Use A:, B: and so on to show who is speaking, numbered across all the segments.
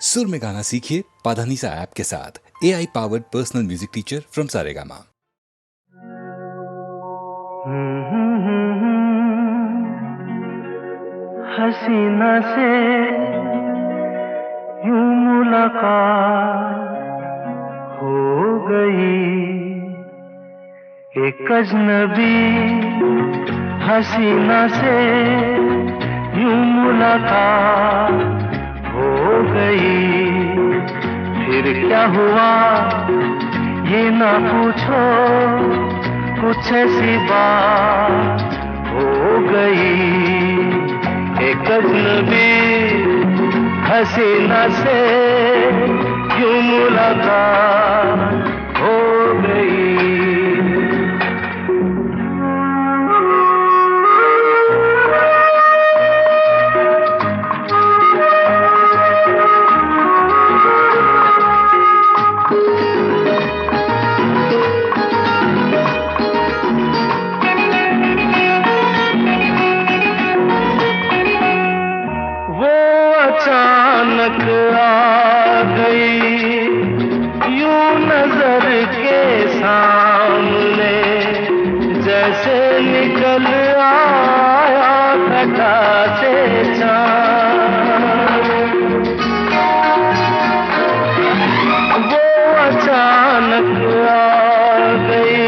A: सुर में गाना सीखिए पाधानीसा ऐप के साथ। AI powered personal music teacher from Saregama.
B: हसीना से यूं मुलाकात हो गई, एक अजनबी हसीना से यूं मुलाकात हो गई। फिर क्या हुआ ये ना पूछो, कुछ ऐसी बात हो गई। एक अजनबी हसीना से यूं मुलाकात हो गई। अचानक आ गई यूं नजर के सामने, जैसे निकल आया घटा से चाँद। वो अचानक आ गई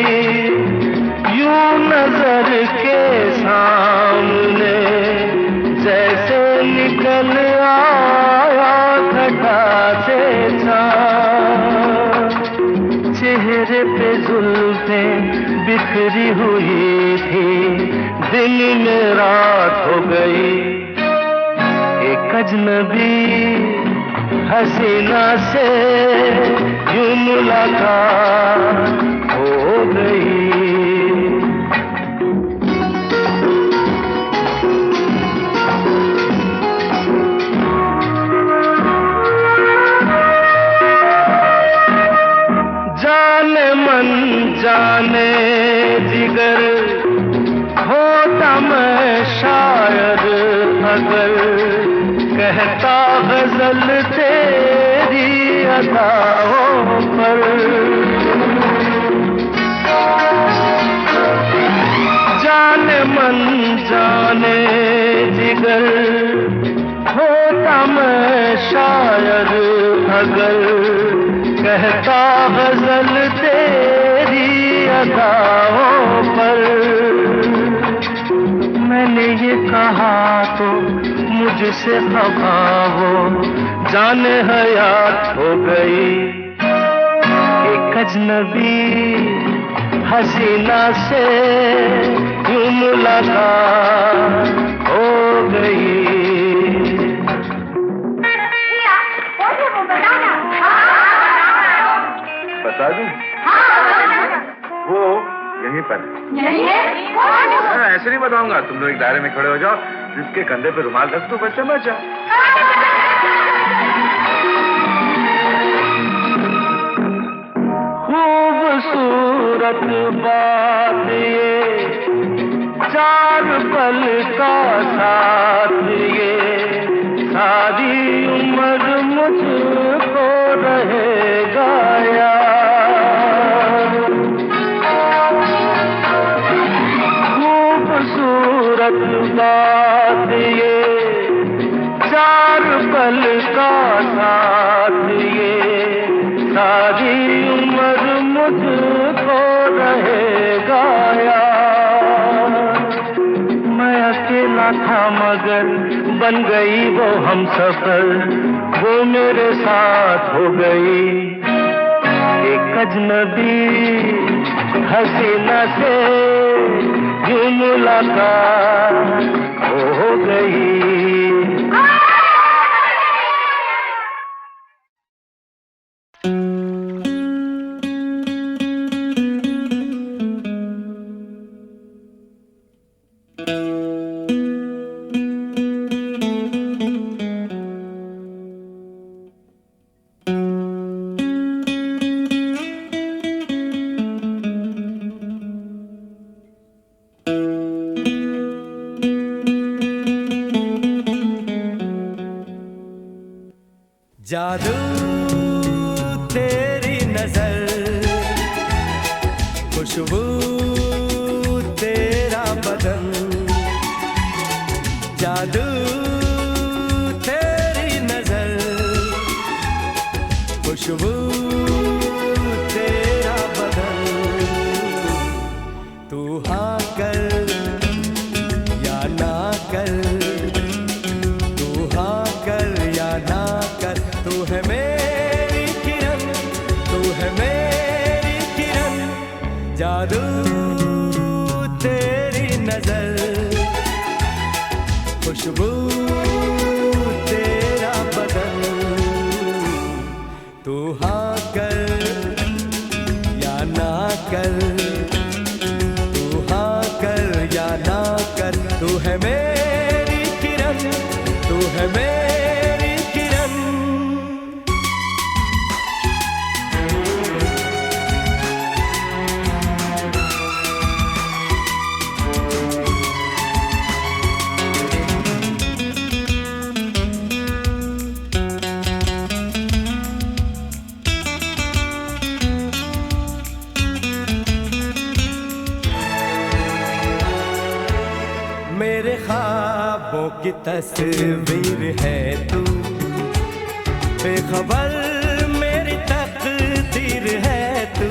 B: यूं नजर के सामने, जैसे निकल चेहरे पे जुल्फें बिखरी हुई थी, दिन में रात हो गई। एक अजनबी हसीना से यूं मुलाकात हो गई। जाने जिगर होता मैं शायद अगर, कहता गजल तेरी अदाओं पर। जाने मन जाने जिगर होता मैं शायद अगर, कहता गजल तेरी अदाओं पर। मैंने ये कहा तो मुझसे खफा वो जाने हयात हो गई। एक अजनबी हसीना से यूं मुलाकात हो गई।
C: बता दूं? वो यहीं पर है। ऐसे नहीं बताऊंगा, तुम लोग एक दायरे में खड़े हो जाओ, जिसके कंधे पे रुमाल रख दो, बस समझ जाओ।
B: खूबसूरत बात ये, चार पल का साथ ये, सारी उम्र मुझको रहेगा याद। खूबसूरत बात ये, चार पल का साथ ये, सारी उम्र मुझको रहेगा याद। मैं अकेला था मगर बन गई वो हमसफर, वो मेरे साथ हो गई। एक अजनबी हसीना से यूं मुलाकात हो गई।
D: जादू तेरी नजर, खुशबू तेरा बदन, जादू तेरी नजर, खुशबू तेरा बदन। तू हाँ कर या ना कर, तू हाँ कर या ना कर, तू है मेरी किरण, तू है मेरी किरण। जादू तेरी नजर, खुशबू तेरा बदन। तू हाँ कर या ना कर, तू हाँ कर या ना कर, तू है मेरी किरण, तू है मेरी किरण। मेरे ख्वाबों की तस्वीर है तू, बेखबर मेरी तकदीर है तू।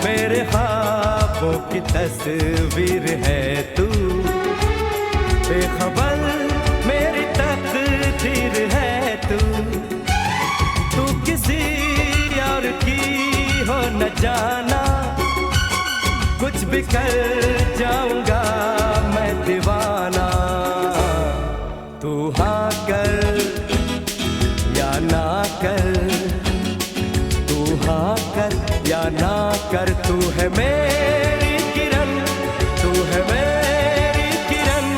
D: मेरे ख्वाबों की तस्वीर है तू, बेखबर मेरी तकदीर है तू। तू किसी और की हो न जाना, कुछ भी कर जाऊंगा मैं दीवाना। तू हाँ कर या ना कर, तू हाँ कर या ना कर, तू है मेरी किरण, तू है मेरी किरण।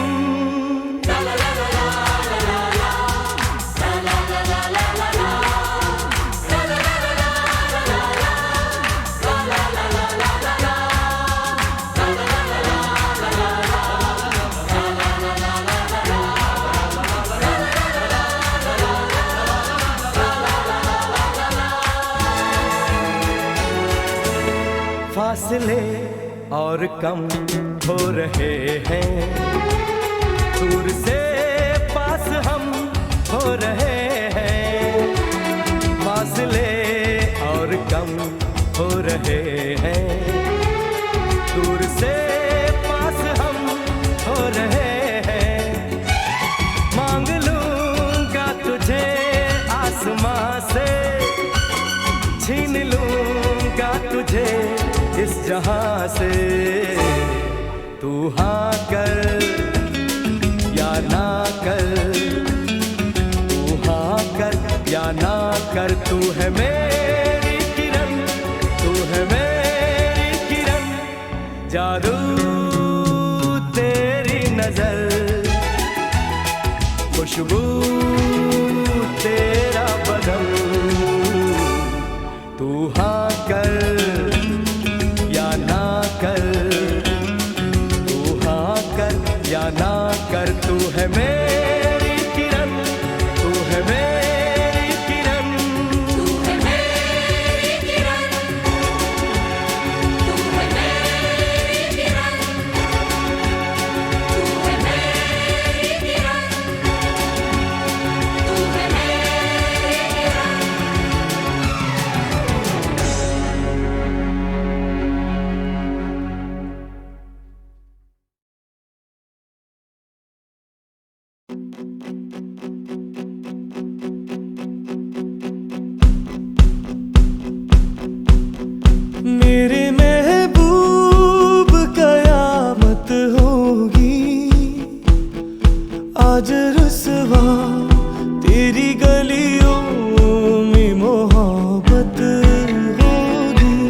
D: फासले और कम हो रहे हैं, दूर से पास हम हो रहे हैं। फासले और कम हो रहे हैं, दूर से पास हम हो रहे हैं। मांग लूंगा तुझे आसमां से, छीन लूंगा तुझे इस जहां से। तू हाँ कर या ना कर, तू हाँ कर या ना कर, तू है मेरी किरण, तू है मेरी किरण। जादू तेरी नजर, खुशबू तेरा बदन। तू हाँ कर या ना कर, तू हाँ कर या ना कर, तू है मेरी किरण, तू है मेरी किरण।
E: तू है मेरी किरण, तू है मेरी किरण, तू है मेरी किरण, तू है मेरी किरण।
D: मेरे महबूब कयामत होगी आज रुसवा, तेरी गलियों में मोहब्बत होगी।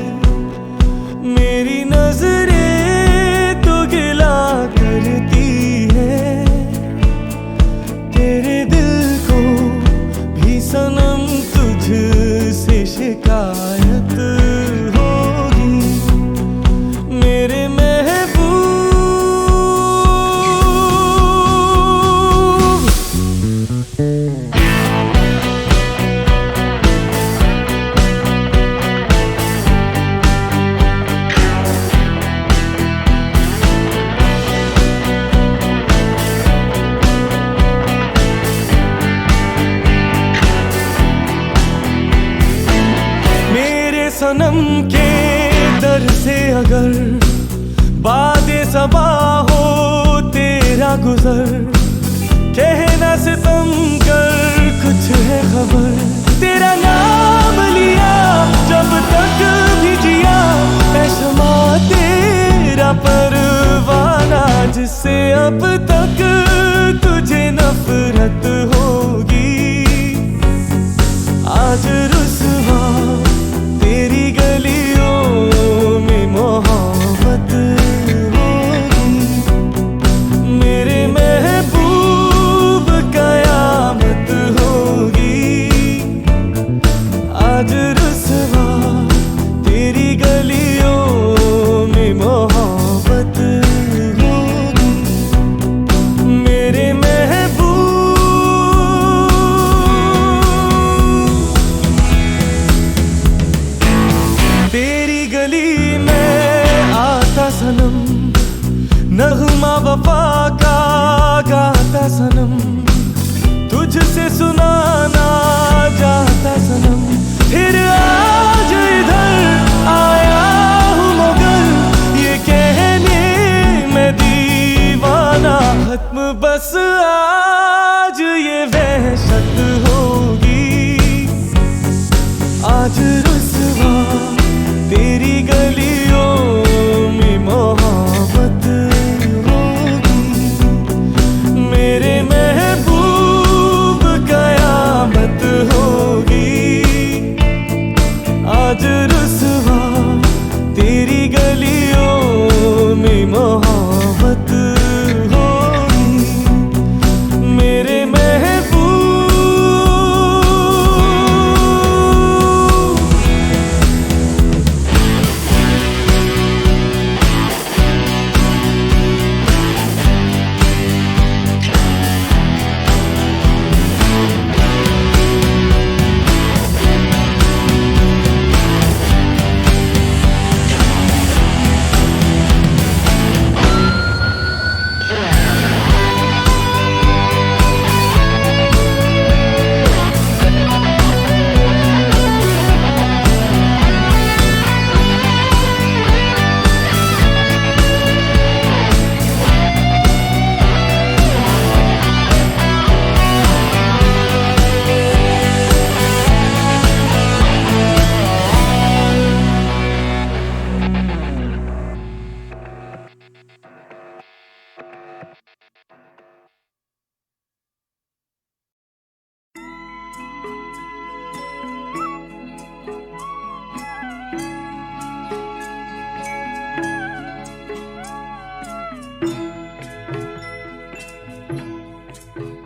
D: मेरी नजरें तो गिला करती है, तेरे दिल को भी सनम तुझसे शिकायत होगी। मेरे महबूब अगर बादे सबा हो तेरा गुजर, कहना सितम कर कुछ है खबर। तेरा नाम लिया जब तक भी जिया, ऐशमा तेरा परवाना, जिससे अब तक तुझे नफरत होगी। आज रुसवा तेरी गलियों में मोहब्बत होगी। मेरे महबूब कयामत होगी। आज रुसवा तेरी गलियों में मोहब्बत होगी। मेरे महबूब। तेरी गली में आता सनम, नगमा वफा का गाता सनम, तुझसे सुनाना जाता सनम। फिर आज इधर आया हूँ मगर ये कहने मैं दीवाना, खत्म बस आज ये वहशत होगी। आज रुसवा तेरी गलियों में मोहब्बत होगी। मेरे महबूब कयामत होगी। आज रुसवा तेरी गलियों में मोहब्बत होगी। मेरे महबूब।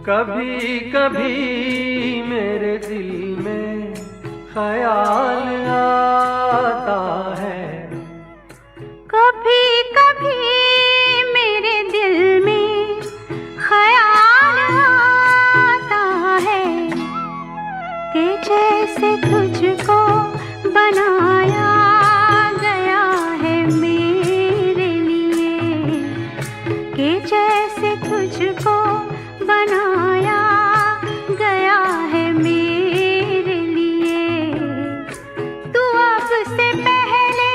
B: कभी कभी मेरे दिल में ख्याल आता है,
E: कभी कभी मेरे दिल में ख्याल आता है कि जैसे तुझको बनाया गया है मेरे लिए, कि जैसे तुझको बनाया गया है मेरे लिए। तू अब से पहले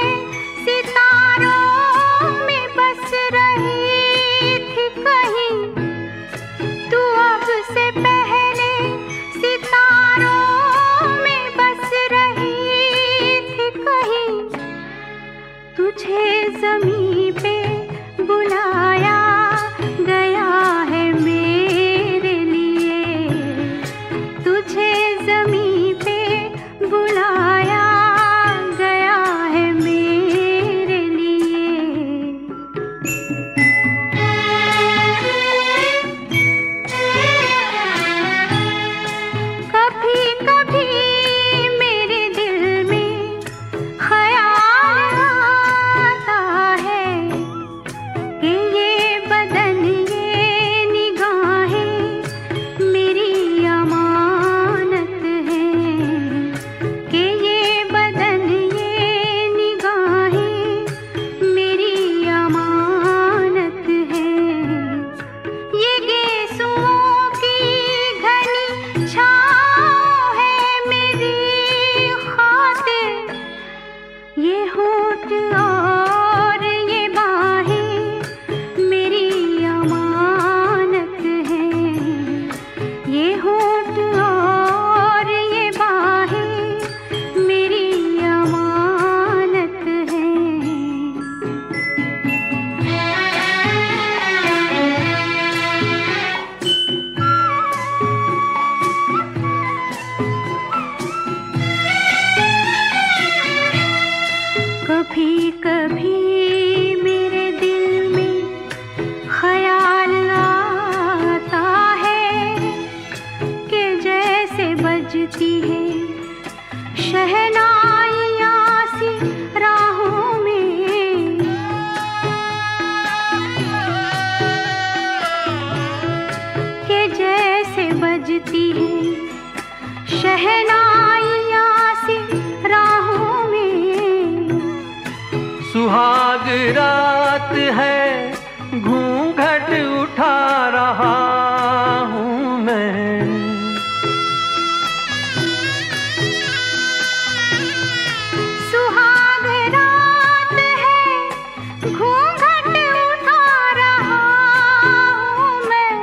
E: सितारों में बस रही थी कहीं, तू अब से पहले सितारों में बस रही थी कहीं। तुझे ज़मीं पे बुलाया गया है मेरे लिए, तुझे ज़मीं पे बुलाया गया है मेरे लिए। कभी कभी मेरे दिल में ख्याल आता है कि ये बदन ये निगाहें मेरी अमानत है, बजती है शहनाइयाँ सी राहों में। के जैसे बजती है शहनाइयाँ सी राहों में।
B: सुहाग रात है घूंघट उठा रहा हूँ मैं।
E: सुहाग रात है घूंघट उठा रहा हूँ मैं।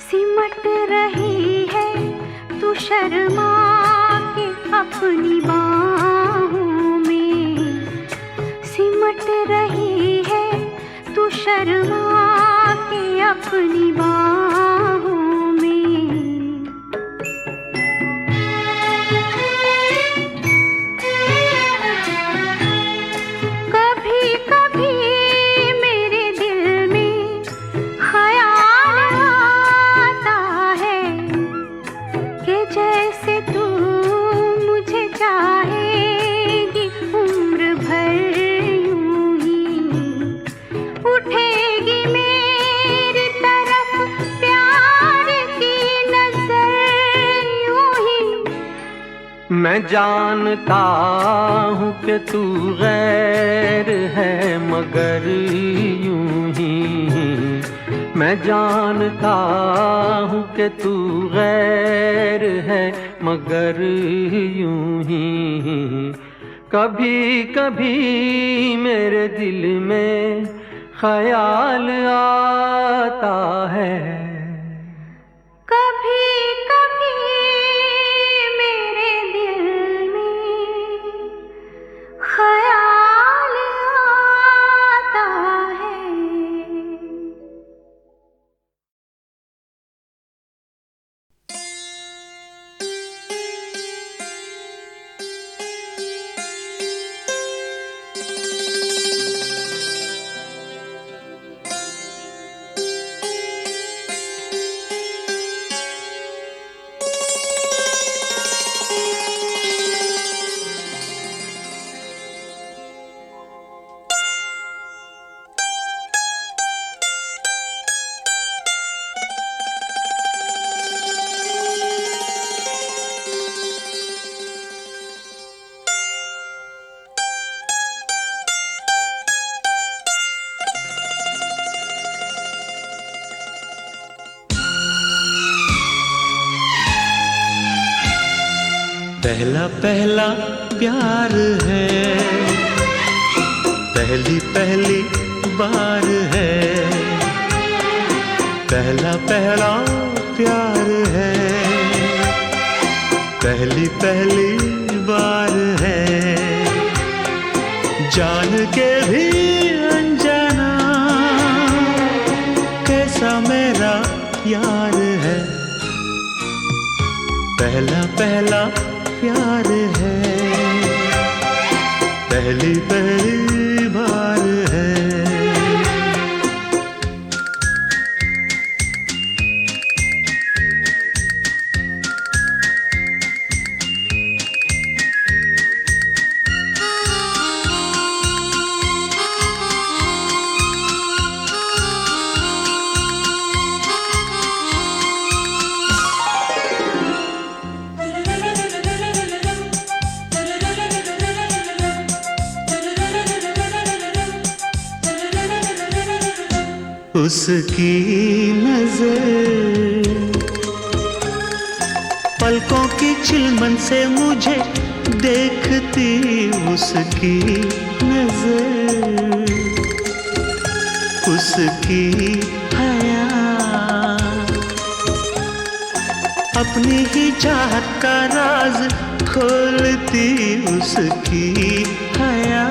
E: सिमट रही है तू शर्मा के अपनी बाहों में। सिमट रही है तू शर्मा के अपनी बाहों में। कभी कभी मेरे दिल में ख्याल आता है कि जैसे तू मुझे चाहेगी उम्र भर यूं ही। उठेगी मेरी तरफ प्यार की नजर यूं ही।
B: मैं जानता हूँ कि तू गैर है मगर यूं ही। मैं जानता हूँ कि तू गैर है मगर यूं ही। कभी कभी मेरे दिल में ख्याल आता है।
E: कभी कभी मेरे दिल में ख्याल आता है।
D: पहला पहला प्यार है, पहली पहली बार है। पहला पहला प्यार है, पहली पहली बार है। जान के भी अनजाना कैसा मेरा यार है। पहला पहला प्यार है, पहली पहली बार है। उसकी नजर पलकों की चिलमन से मुझे देखती। उसकी नजर, उसकी हया अपनी ही चाहत का राज खोलती। उसकी हया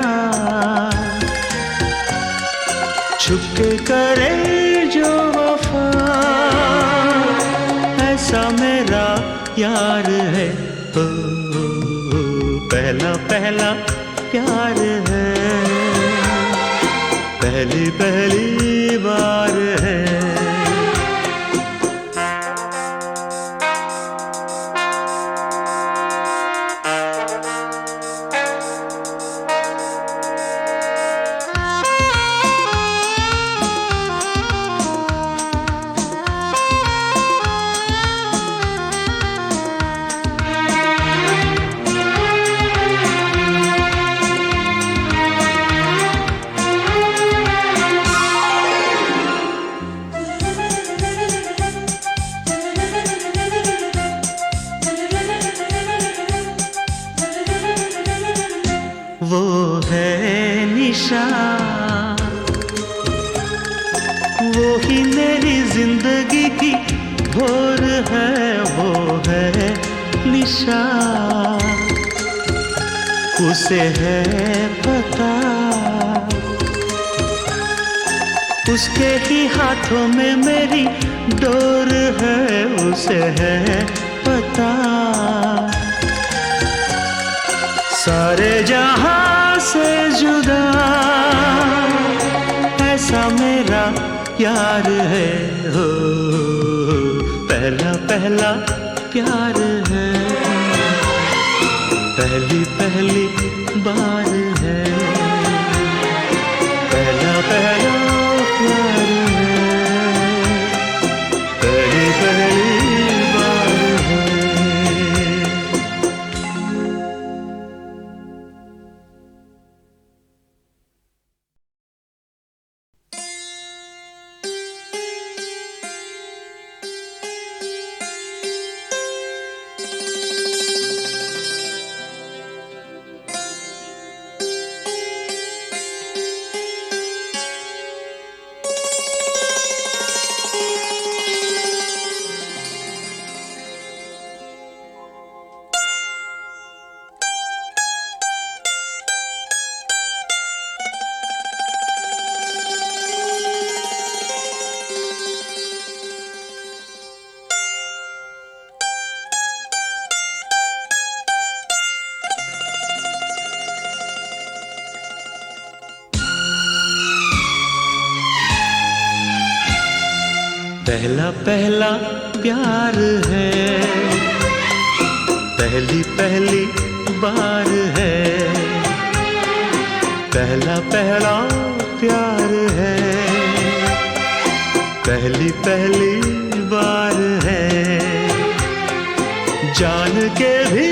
D: छुपके करे जो वफा, ऐसा मेरा यार है। ओ, पहला पहला प्यार है, पहली पहली बार है। निशा उसे है पता, उसके ही हाथों में मेरी डोर है, उसे है पता। सारे जहां से जुदा ऐसा मेरा यार है, हो पहला पहला प्यार है, पहली पहली बार है, पहला पहला प्यार है, पहली पहली बार है। पहला पहला प्यार है, पहली पहली बार है, पहला पहला प्यार है, पहली पहली बार है। जान के भी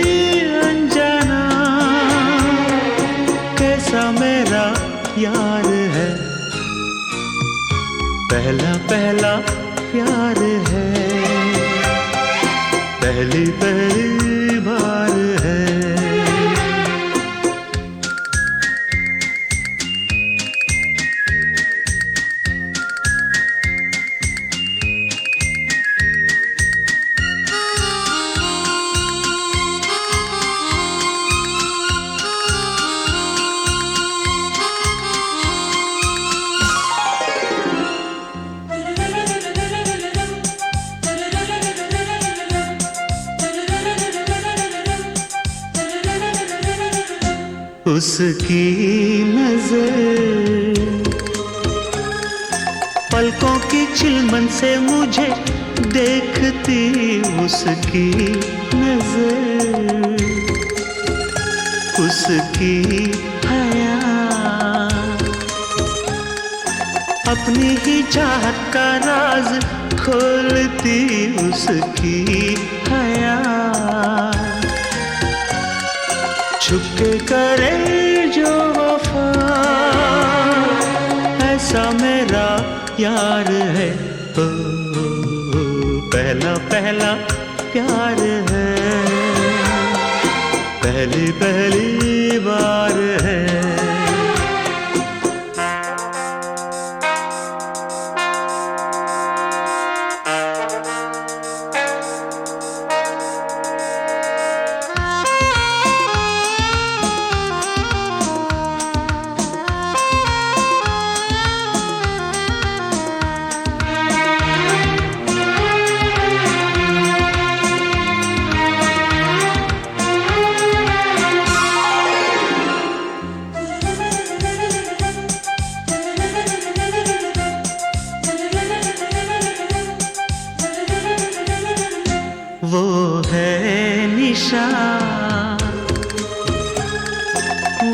D: अनजाना कैसा मेरा यार है, पहला पहला प्यार है, पहली पहली बार है। उसकी नजर पलकों की चिलमन से मुझे देखती, उसकी नजर उसकी हया अपनी ही चाहत का राज खोलती, उसकी हया छुपके करे जो वफा ऐसा मेरा यार है, ओ, पहला पहला प्यार है, पहली पहली बार है। वो है निशा,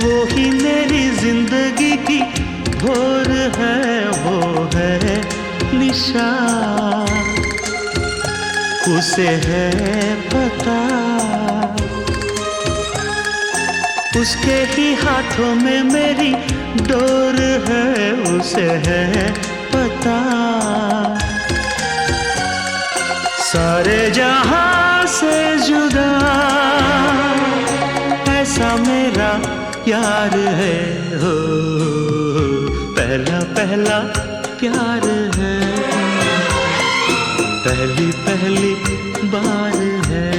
D: वो ही मेरी जिंदगी की भोर है, वो है निशा उसे है पता, उसके ही हाथों में मेरी डोर है, उसे है पता। सारे जहां से जुदा ऐसा मेरा यार है, हो पहला पहला प्यार है, पहली पहली बार है,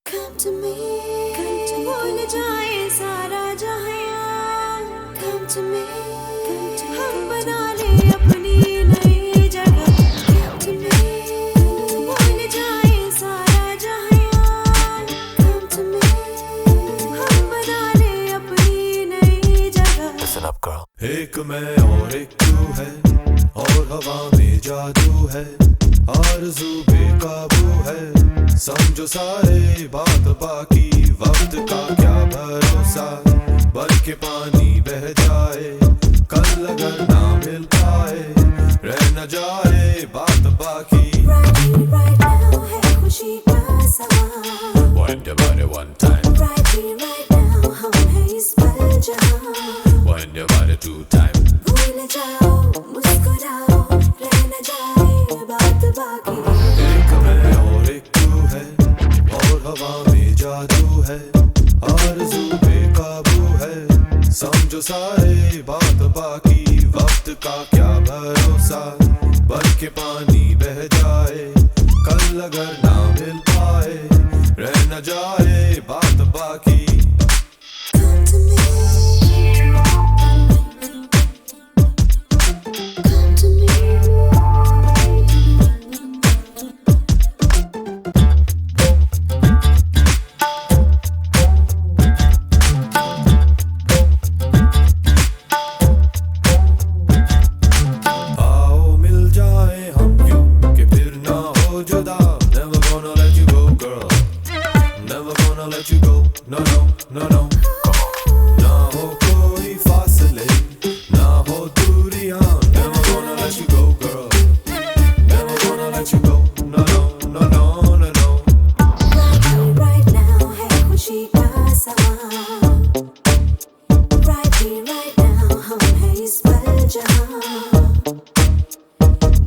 E: Come to me, भूल जाए सारा जहां. Come to me, हम बना ले अपनी नई जगह. Come to me, भूल जाए सारा जहां. Come to me, हम बना ले अपनी नई जगह.
D: Listen up, girl. एक मैं और एक तू है, और हवा में जादू है, आरज़ू बेकाबू है. समझो सारे बात बाकी, वक्त का क्या भरोसा, बन के पानी बह जाए, कल अगर ना मिल पाए, रह न जाए बात बाकी.
E: Right here, right now है खुशी का समा.
D: Wind your body one time,
E: Right here, right now हम हैं इस पल जहां.
D: wind your body two time.
E: भूल जाओ, मुस्कुराओ, रह न जाए बात बाकी.
D: एक मैं और एक तू है, और हवा में जादू है, आरज़ू बेकाबू है. समझो सारे बात बाकी, वक्त का क्या भरोसा, बन के पानी बह जाए, कल अगर ना मिल पाए, रह न जाए बात बाकी.
E: Come to me, come to me.
D: आओ मिल जाए हम यूं कि फिर ना हो जुदा. Never gonna let you go, girl. Never gonna let you go. No, no, no, no. ना हो कोई फासले, ना हो दूरियां. Never gonna let you go, girl. Never gonna let you go. No, no, no, no, no, no.
E: Right here, right now है खुशी का समा. Right here, right now हम हैं इस पल जहां.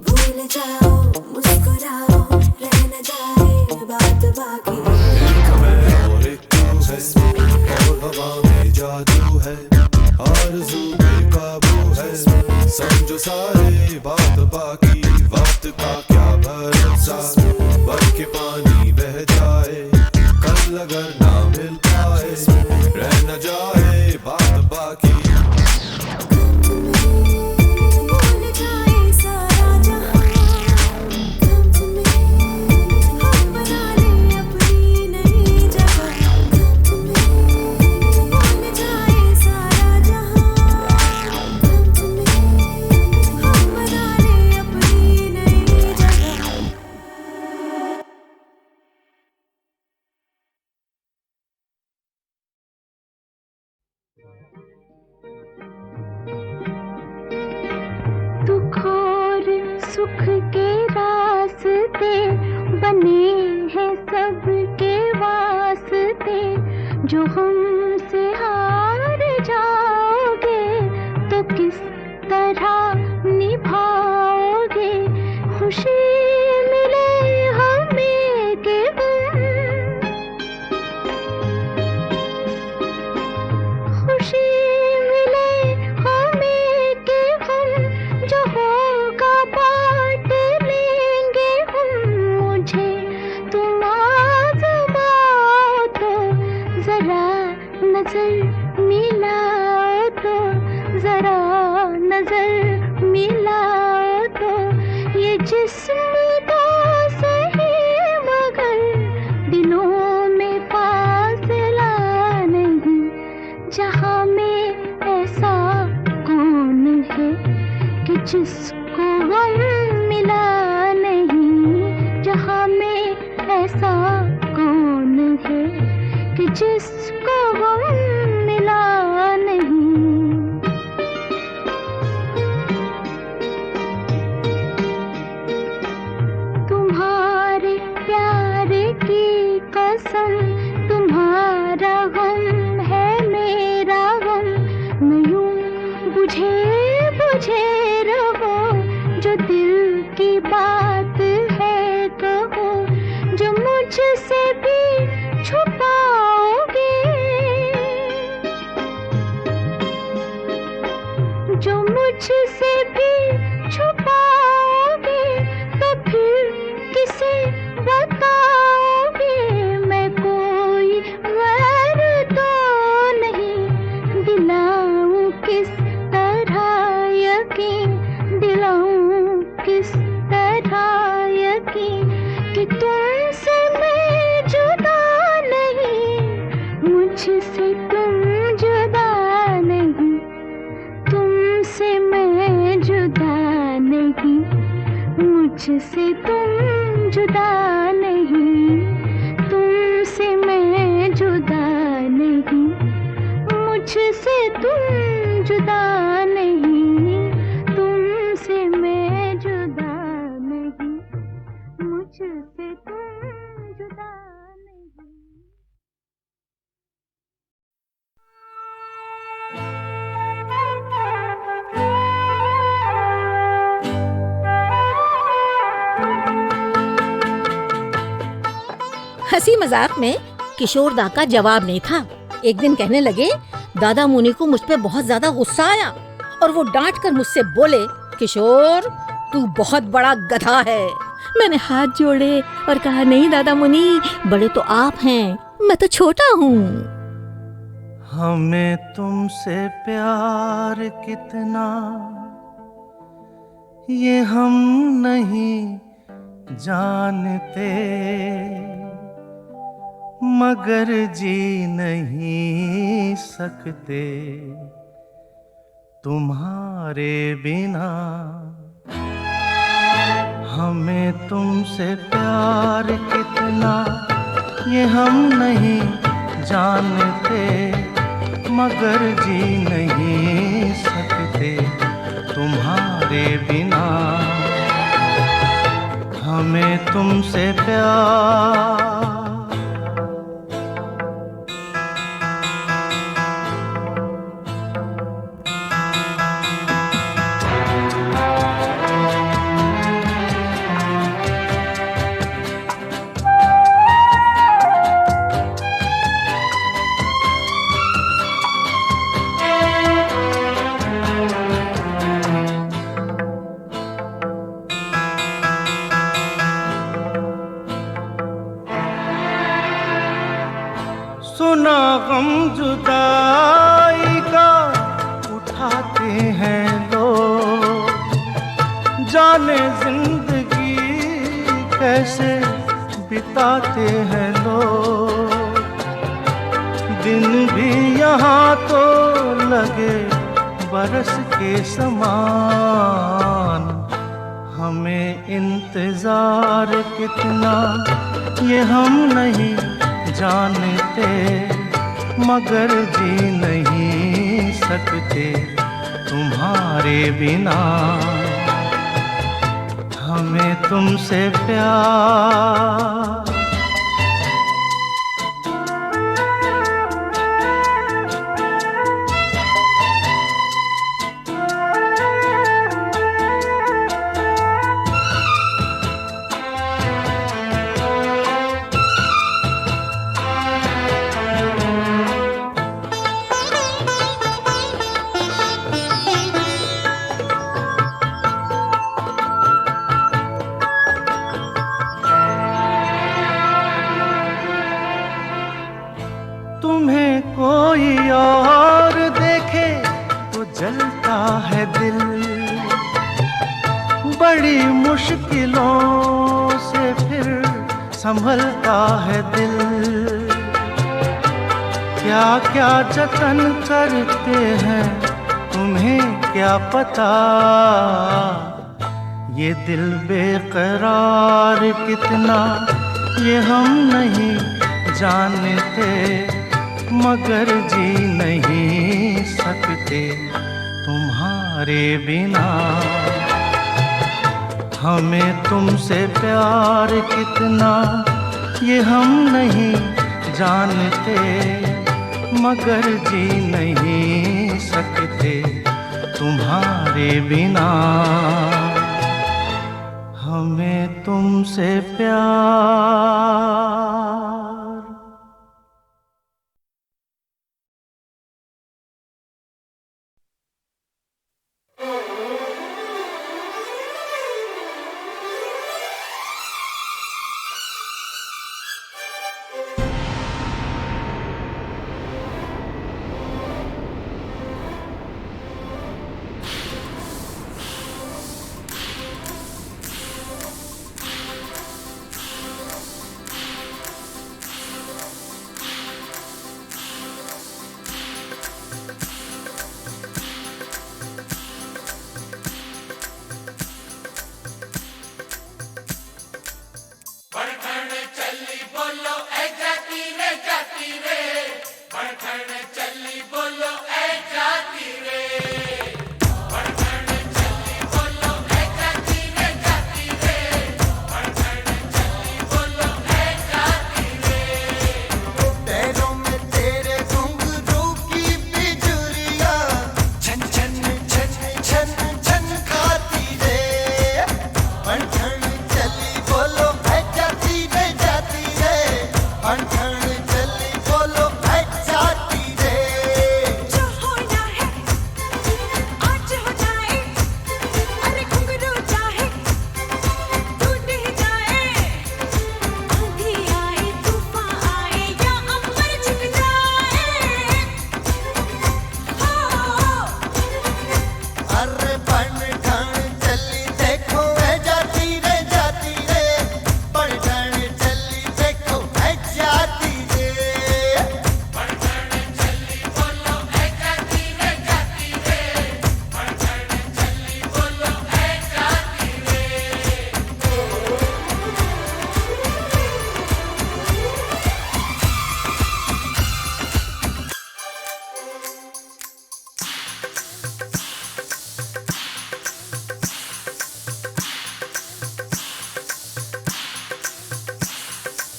E: भूल जाओ, मुस्कुराओ, रह न जाए बात बाकी.
D: एक मैं और एक तू है, और हवा में जादू है, आरज़ू बेकाबू है. समझो सारे बात बाकी, वक्त का क्या भरोसा, बन के पानी बह जाए, कल अगर ना मिल पाए, रह न जाए बात बाकी.
E: जो हमसे हार जाओगे तो किस तरह निभाओगे। खुशी मिले हमें के गम, खुशी मिले हमें के गम, जो होगा बांट लेंगे हम। मुझे तुम आज़माओ तो जरा नजर मिलाओ तो, जरा नजर मिलाओ तो। ये जिस्म तो सही मगर दिलों में फासला नहीं। जहाँ में ऐसा कौन है कि जिसको गम मिला नहीं। जहाँ में ऐसा कौन है कि जिसको गम मिला नहीं। तुम्हारे प्यार की कसम, तुम्हारा गम है मेरा गम। मैं यूं बुझे बुझे रहो, जो दिल की बात है कहो। जो मुझसे भी छुपाओगे, जो मुझसे भी छुपाओगे तो फिर किसे बताओगे। मैं कोई गैर तो नहीं, दिलाऊं किस तरह यकीन, दिलाऊं किस तरह यकीन कि तुमसे मैं जुदा नहीं। मुझसे तुम जुदा नहीं, तुमसे मैं जुदा नहीं। मुझसे तुम जुदा नहीं, तुमसे मैं जुदा नहीं। मुझसे तुम जुदा नहीं, तुमसे मैं जुदा नहीं। मुझसे तुम जुदा नहीं।
F: हंसी मजाक में किशोर दा का जवाब नहीं था। एक दिन कहने लगे, दादा मुनि को मुझ पे बहुत ज्यादा गुस्सा आया और वो डांट कर मुझसे बोले, किशोर तू बहुत बड़ा गधा है। मैंने हाथ जोड़े और कहा, नहीं दादा मुनि, बड़े तो आप हैं, मैं तो छोटा हूँ।
D: हमें तुमसे प्यार कितना ये हम नहीं जानते, मगर जी नहीं सकते तुम्हारे बिना। हमें तुमसे प्यार कितना ये हम नहीं जानते, मगर जी नहीं सकते तुम्हारे बिना। हमें तुमसे प्यार सुना गम जुदाई का उठाते हैं लोग, जाने जिंदगी कैसे बिताते हैं लोग। दिन भी यहाँ तो लगे बरस के समान। हमें इंतजार कितना ये हम नहीं जानते, मगर जी नहीं सकते तुम्हारे बिना। हमें तुमसे प्यार कोई और देखे तो जलता है दिल, बड़ी मुश्किलों से फिर संभलता है दिल। क्या क्या जतन करते हैं तुम्हें क्या पता, ये दिल बेकरार कितना ये हम नहीं जानते, मगर जी नहीं सकते तुम्हारे बिना। हमें तुमसे प्यार कितना ये हम नहीं जानते, मगर जी नहीं सकते तुम्हारे बिना। हमें तुमसे प्यार।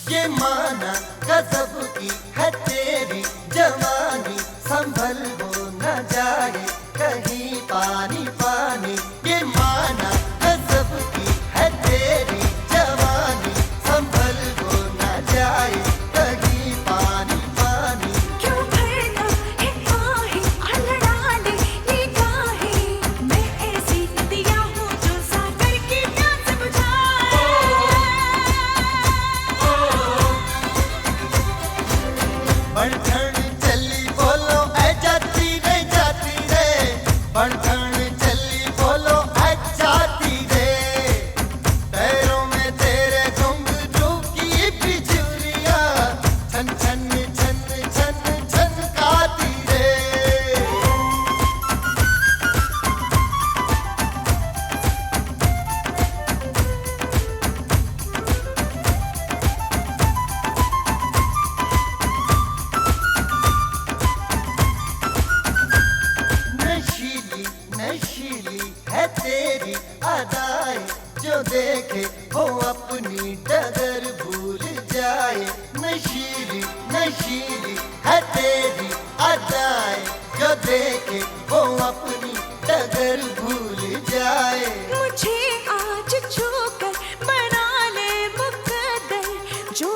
G: ये माना गजब की है तेरी जवानी, संभल हो न जाए कहीं पानी पानी। ये माना गजब की है तेरी जवानी, संभल हो न जाए कहीं पानी पानी।
E: क्यों भरना है आहें लड़ा ले निगाहें, मैं ऐसी नदियाँ हूँ जो सागर की प्यास बुझाए।
G: बढ़ चली बोलो ऐ जाती रे, बढ़ चली बोलो ऐ जाती रे। पैरों में तेरे घुंघरू की बिजुरियाँ छन छन छन छन छनकाती रे। नशीली नशीली है तेरी अदाएं, जो देखे वो अपनी डगर भूल जाए। नशीली नशीली है तेरी अदाएं, जो देखे वो अपनी डगर भूल जाए।
E: मुझे आज छूकर बना ले मुकद्दर, जो